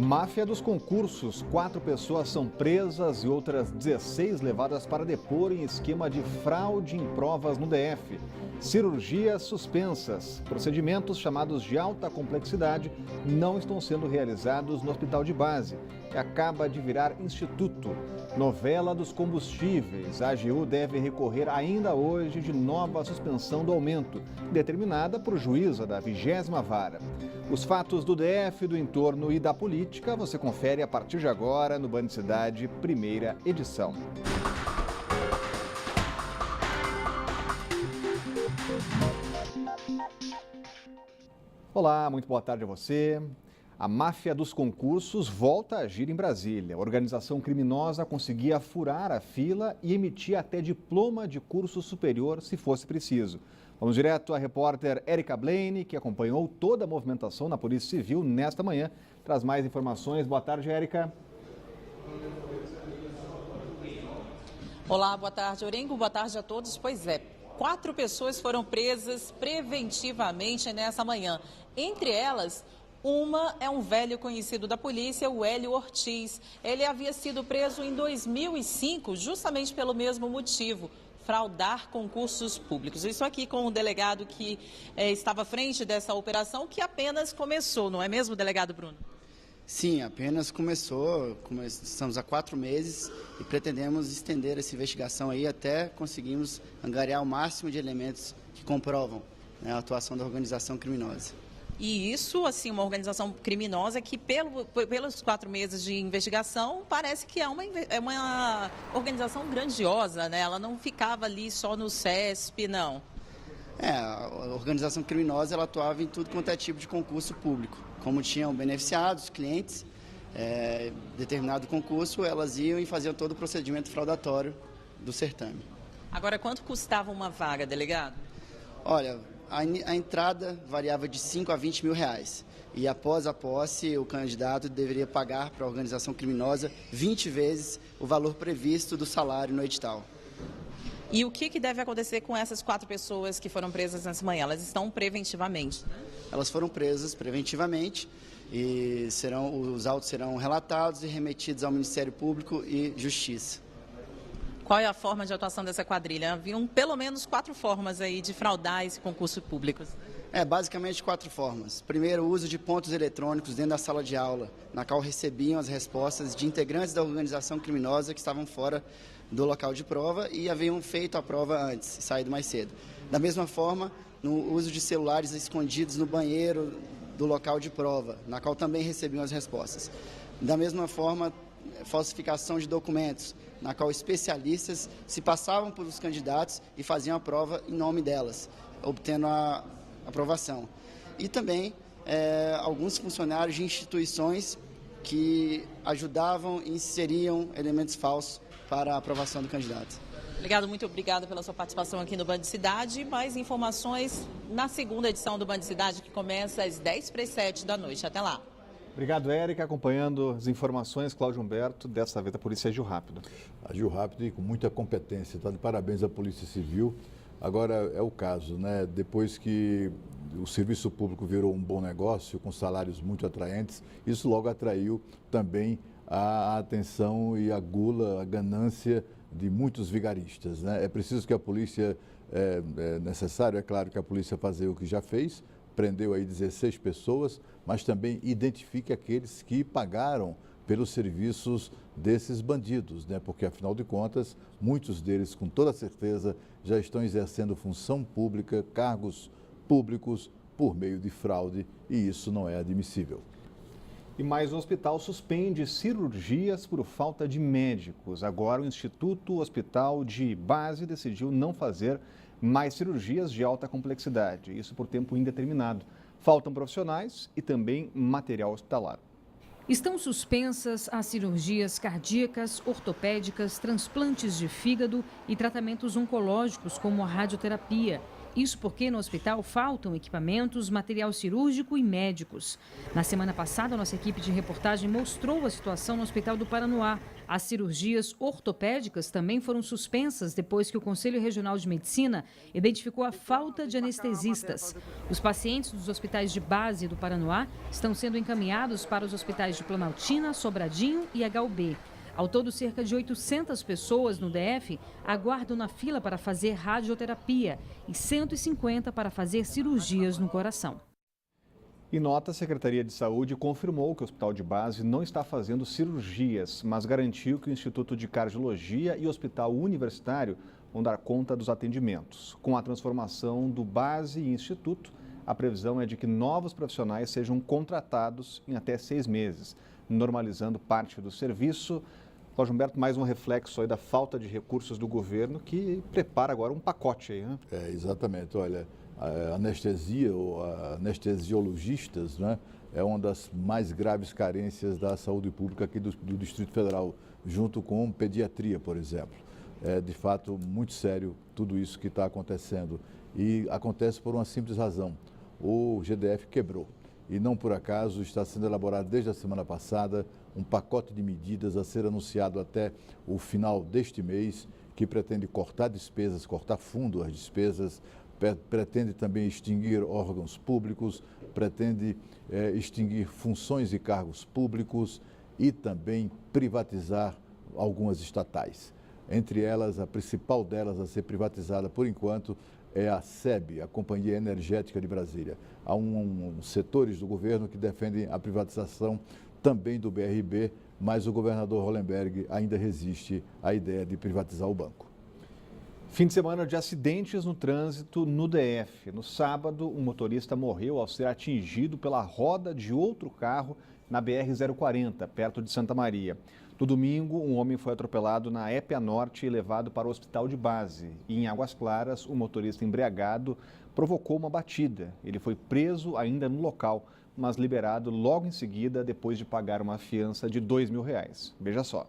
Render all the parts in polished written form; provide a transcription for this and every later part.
Máfia dos concursos. 4 pessoas são presas e outras 16 levadas para depor em esquema de fraude em provas no DF. Cirurgias suspensas. Procedimentos chamados de alta complexidade não estão sendo realizados no hospital de base, que acaba de virar instituto. Novela dos combustíveis. A AGU deve recorrer ainda hoje de nova suspensão do aumento, determinada por juíza da 20ª Vara. Os fatos do DF, do entorno e da política você confere a partir de agora no Band Cidade, primeira edição. Olá, muito boa tarde a você. A máfia dos concursos volta a agir em Brasília. A organização criminosa conseguia furar a fila e emitir até diploma de curso superior se fosse preciso. Vamos direto à repórter Érica Blaine, que acompanhou toda a movimentação na Polícia Civil nesta manhã. Traz mais informações. Boa tarde, Érica. Olá, boa tarde, Orengo. Boa tarde a todos. Pois é, 4 pessoas foram presas preventivamente nessa manhã. Entre elas, uma é um velho conhecido da polícia, o Hélio Ortiz. Ele havia sido preso em 2005, justamente pelo mesmo motivo: fraudar concursos públicos. Isso aqui com o delegado que estava à frente dessa operação, que apenas começou, não é mesmo, delegado Bruno? Sim, apenas começou. Estamos há 4 meses e pretendemos estender essa investigação aí até conseguirmos angariar o máximo de elementos que comprovam, né, a atuação da organização criminosa. E isso, assim, uma organização criminosa que, pelos 4 meses de investigação, parece que é uma organização grandiosa, né? Ela não ficava ali só no CESP, não. A organização criminosa ela atuava em tudo quanto é tipo de concurso público. Como tinham beneficiados, clientes, determinado concurso, elas iam e faziam todo o procedimento fraudatório do certame. Agora, quanto custava uma vaga, delegado? Olha, a entrada variava de 5 a 20 mil reais. E após a posse, o candidato deveria pagar para a organização criminosa 20 vezes o valor previsto do salário no edital. E o que deve acontecer com essas 4 pessoas que foram presas nessa manhã? Elas estão preventivamente, né? Elas foram presas preventivamente e os autos serão relatados e remetidos ao Ministério Público e Justiça. Qual é a forma de atuação dessa quadrilha? Haviam pelo menos 4 formas aí de fraudar esse concurso público. Basicamente 4 formas. Primeiro, o uso de pontos eletrônicos dentro da sala de aula, na qual recebiam as respostas de integrantes da organização criminosa que estavam fora do local de prova e haviam feito a prova antes, saído mais cedo. Da mesma forma, no uso de celulares escondidos no banheiro do local de prova, na qual também recebiam as respostas. Da mesma forma, falsificação de documentos, na qual especialistas se passavam por os candidatos e faziam a prova em nome delas, obtendo a aprovação. E também alguns funcionários de instituições que ajudavam e inseriam elementos falsos para a aprovação do candidato. Delegado, muito obrigada pela sua participação aqui no Band Cidade. Mais informações na segunda edição do Band Cidade, que começa às 6:50 da noite. Até lá. Obrigado, Érica. Acompanhando as informações, Cláudio Humberto, dessa vez a polícia agiu rápido. Agiu rápido e com muita competência. Tá de parabéns à Polícia Civil. Agora é o caso, né? Depois que o serviço público virou um bom negócio, com salários muito atraentes, isso logo atraiu também a atenção e a gula, a ganância de muitos vigaristas, né? É preciso que a polícia, é necessário, é claro, que a polícia fazer o que já fez, prendeu aí 16 pessoas, mas também identifique aqueles que pagaram pelos serviços desses bandidos, né? Porque, afinal de contas, muitos deles, com toda certeza, já estão exercendo função pública, cargos públicos, por meio de fraude, e isso não é admissível. E mais um hospital suspende cirurgias por falta de médicos. Agora, o Instituto Hospital de Base decidiu não fazer mais cirurgias de alta complexidade, isso por tempo indeterminado. Faltam profissionais e também material hospitalar. Estão suspensas as cirurgias cardíacas, ortopédicas, transplantes de fígado e tratamentos oncológicos, como a radioterapia. Isso porque no hospital faltam equipamentos, material cirúrgico e médicos. Na semana passada, a nossa equipe de reportagem mostrou a situação no Hospital do Paranoá. As cirurgias ortopédicas também foram suspensas depois que o Conselho Regional de Medicina identificou a falta de anestesistas. Os pacientes dos hospitais de base do Paranoá estão sendo encaminhados para os hospitais de Planaltina, Sobradinho e HUB. Ao todo, cerca de 800 pessoas no DF aguardam na fila para fazer radioterapia e 150 para fazer cirurgias no coração. Em nota, a Secretaria de Saúde confirmou que o hospital de base não está fazendo cirurgias, mas garantiu que o Instituto de Cardiologia e o Hospital Universitário vão dar conta dos atendimentos. Com a transformação do base em instituto, a previsão é de que novos profissionais sejam contratados em até 6 meses, normalizando parte do serviço. Cláudio Humberto, mais um reflexo aí da falta de recursos do governo, que prepara agora um pacote aí, né? Exatamente. Olha, a anestesia ou anestesiologistas, né, é uma das mais graves carências da saúde pública aqui do Distrito Federal, junto com pediatria, por exemplo. É de fato muito sério tudo isso que está acontecendo e acontece por uma simples razão: o GDF quebrou. E não por acaso está sendo elaborado desde a semana passada um pacote de medidas a ser anunciado até o final deste mês, que pretende cortar despesas, cortar fundo as despesas, pretende também extinguir órgãos públicos, pretende extinguir funções e cargos públicos e também privatizar algumas estatais. Entre elas, a principal delas a ser privatizada por enquanto é a SEB, a Companhia Energética de Brasília. Há setores do governo que defendem a privatização também do BRB, mas o governador Hollenberg ainda resiste à ideia de privatizar o banco. Fim de semana de acidentes no trânsito no DF. No sábado, um motorista morreu ao ser atingido pela roda de outro carro na BR-040, perto de Santa Maria. No domingo, um homem foi atropelado na Épia Norte e levado para o hospital de base. E em Águas Claras, o motorista embriagado provocou uma batida. Ele foi preso ainda no local, mas liberado logo em seguida depois de pagar uma fiança de R$2.000. Veja só.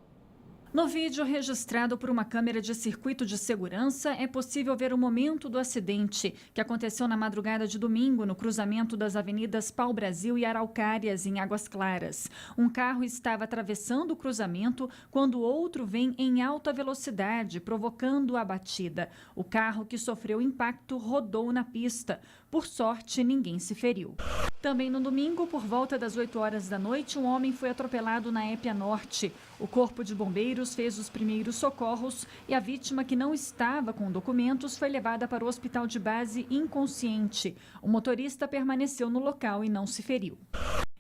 No vídeo registrado por uma câmera de circuito de segurança, é possível ver o momento do acidente, que aconteceu na madrugada de domingo, no cruzamento das avenidas Pau-Brasil e Araucárias, em Águas Claras. Um carro estava atravessando o cruzamento quando outro vem em alta velocidade, provocando a batida. O carro que sofreu impacto rodou na pista. Por sorte, ninguém se feriu. Também no domingo, por volta das 8 horas da noite, um homem foi atropelado na Épia Norte. O Corpo de Bombeiros fez os primeiros socorros e a vítima, que não estava com documentos, foi levada para o hospital de base inconsciente. O motorista permaneceu no local e não se feriu.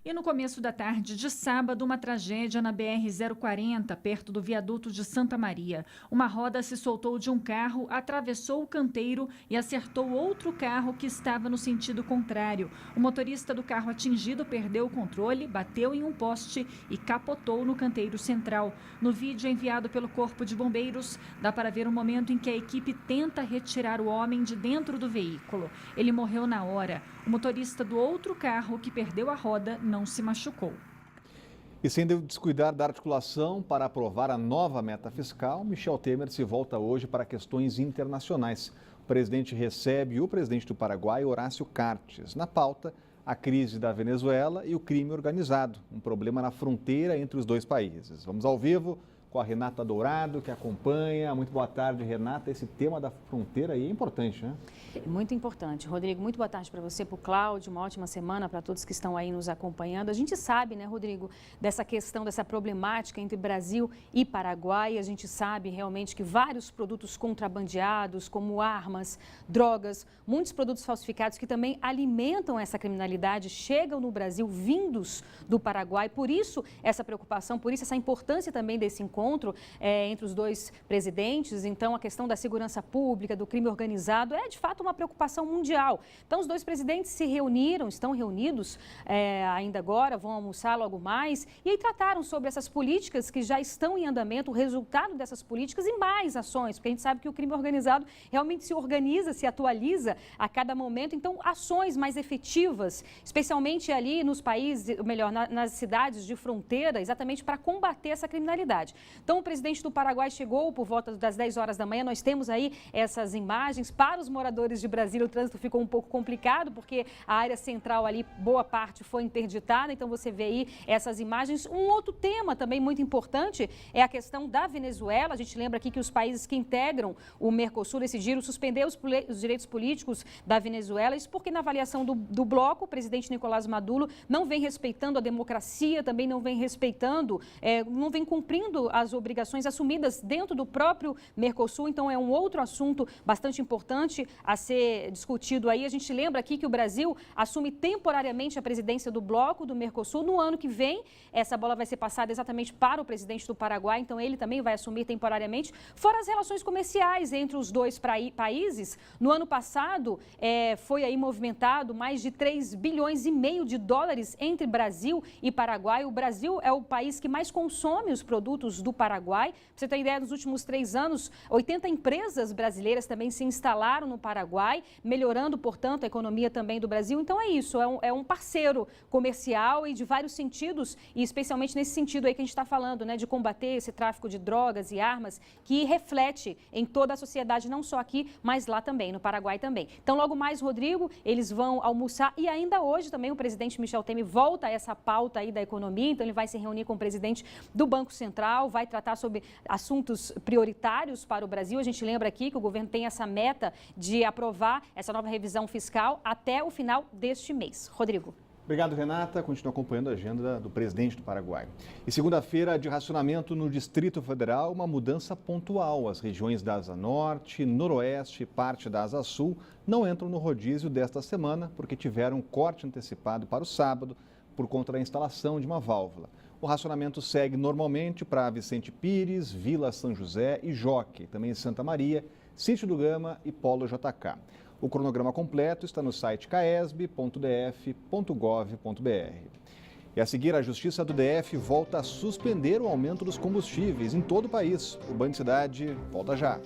E no começo da tarde de sábado, uma tragédia na BR-040, perto do viaduto de Santa Maria. Uma roda se soltou de um carro, atravessou o canteiro e acertou outro carro que estava no sentido contrário. O motorista do carro atingido perdeu o controle, bateu em um poste e capotou no canteiro central. No vídeo enviado pelo Corpo de Bombeiros, dá para ver o momento em que a equipe tenta retirar o homem de dentro do veículo. Ele morreu na hora. O motorista do outro carro, que perdeu a roda, não se machucou. E sem descuidar da articulação para aprovar a nova meta fiscal, Michel Temer se volta hoje para questões internacionais. O presidente recebe o presidente do Paraguai, Horácio Cartes. Na pauta, a crise da Venezuela e o crime organizado, um problema na fronteira entre os dois países. Vamos ao vivo com a Renata Dourado, que acompanha. Muito boa tarde, Renata. Esse tema da fronteira aí é importante, né? Muito importante. Rodrigo, muito boa tarde para você, para o Cláudio. Uma ótima semana para todos que estão aí nos acompanhando. A gente sabe, né, Rodrigo, dessa questão, dessa problemática entre Brasil e Paraguai. A gente sabe realmente que vários produtos contrabandeados, como armas, drogas, muitos produtos falsificados que também alimentam essa criminalidade, chegam no Brasil vindos do Paraguai. Por isso, essa preocupação, por isso, essa importância também desse encontro entre os dois presidentes. Então, a questão da segurança pública, do crime organizado, é de fato uma preocupação mundial. Então, os dois presidentes se reuniram, estão reunidos ainda agora, vão almoçar logo mais, e aí trataram sobre essas políticas que já estão em andamento, o resultado dessas políticas e mais ações, porque a gente sabe que o crime organizado realmente se organiza, se atualiza a cada momento. Então, ações mais efetivas, especialmente ali nos países, ou melhor, nas cidades de fronteira, exatamente para combater essa criminalidade. Então, o presidente do Paraguai chegou por volta das 10 horas da manhã. Nós temos aí essas imagens. Para os moradores de Brasília, o trânsito ficou um pouco complicado, porque a área central ali, boa parte foi interditada. Então, você vê aí essas imagens. Um outro tema também muito importante é a questão da Venezuela. A gente lembra aqui que os países que integram o Mercosul decidiram suspender os direitos políticos da Venezuela. Isso porque, na avaliação do bloco, o presidente Nicolás Maduro não vem respeitando a democracia, também não vem respeitando, não vem cumprindo as obrigações assumidas dentro do próprio Mercosul. Então, é um outro assunto bastante importante a ser discutido aí. A gente lembra aqui que o Brasil assume temporariamente a presidência do bloco do Mercosul. No ano que vem, essa bola vai ser passada exatamente para o presidente do Paraguai, então ele também vai assumir temporariamente. Fora as relações comerciais entre os dois países, no ano passado foi aí movimentado mais de 3 bilhões e meio de dólares entre Brasil e Paraguai. O Brasil é o país que mais consome os produtos do Paraguai. Pra você ter ideia, nos últimos 3 anos, 80 empresas brasileiras também se instalaram no Paraguai, melhorando, portanto, a economia também do Brasil. Então é isso, é um parceiro comercial e de vários sentidos, e especialmente nesse sentido aí que a gente está falando, né, de combater esse tráfico de drogas e armas, que reflete em toda a sociedade, não só aqui, mas lá também, no Paraguai também. Então, logo mais, Rodrigo, eles vão almoçar, e ainda hoje também o presidente Michel Temer volta a essa pauta aí da economia. Então, ele vai se reunir com o presidente do Banco Central, vai tratar sobre assuntos prioritários para o Brasil. A gente lembra aqui que o governo tem essa meta de aprovar essa nova revisão fiscal até o final deste mês. Rodrigo. Obrigado, Renata. Continua acompanhando a agenda do presidente do Paraguai. E segunda-feira de racionamento no Distrito Federal, uma mudança pontual. As regiões da Asa Norte, Noroeste e parte da Asa Sul não entram no rodízio desta semana porque tiveram um corte antecipado para o sábado por conta da instalação de uma válvula. O racionamento segue normalmente para Vicente Pires, Vila São José e Jockey, também Santa Maria, Sítio do Gama e Polo JK. O cronograma completo está no site caesb.df.gov.br. E a seguir, a Justiça do DF volta a suspender o aumento dos combustíveis em todo o país. O Band Cidade volta já.